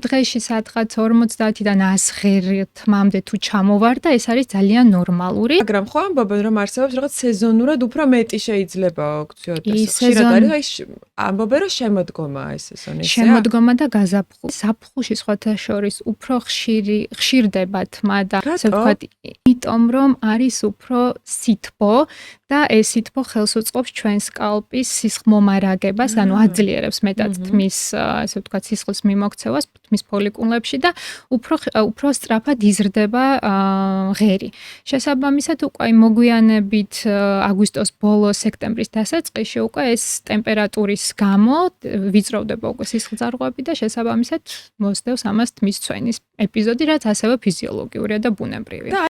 დღეში სადღაც 50-დან 100 ღერთმამდე თუ ჩამოვარ და ეს არის ძალიან ნორმალური. მაგრამ ხო ამბობენ რომ არსებობს რაღაც სეზონურად უფრო მეტი შეიძლება გქციოთ ეს. ხშირად არის ამბობენ რომ შემოდგომაა ეს სეზონი. შემოდგომა და გაზაფხული. ზაფხულში სხვათა შორის უფრო ხშირდება თმა და ასე ვთქვათ, იმიტომ რომ არის უფრო სითბო და ეს სითბო ხელს უწყობს ჩვენ სკალპის სისხლმომარაგებას, ანუ აძლიერებს მეტად თმის, ასე ვთქვათ, სისხლის მიმოქცევას თმის ფოლიკულებში და უფრო სწრაფად იზრდება ღერი. შესაბამისად, უკვე მოგვიანებით აგვისტოს ბოლოს, სექტემბრის დასაწყისში უკვე ეს ტემპერატურის გამო ვიწროვდება უკვე სისხლძარღვები და შესაბამისად მოსდევს ამას თმის ცვენის ეპიზოდი, რაც ასევე ფიზიოლოგიურია და ბუნებრივია.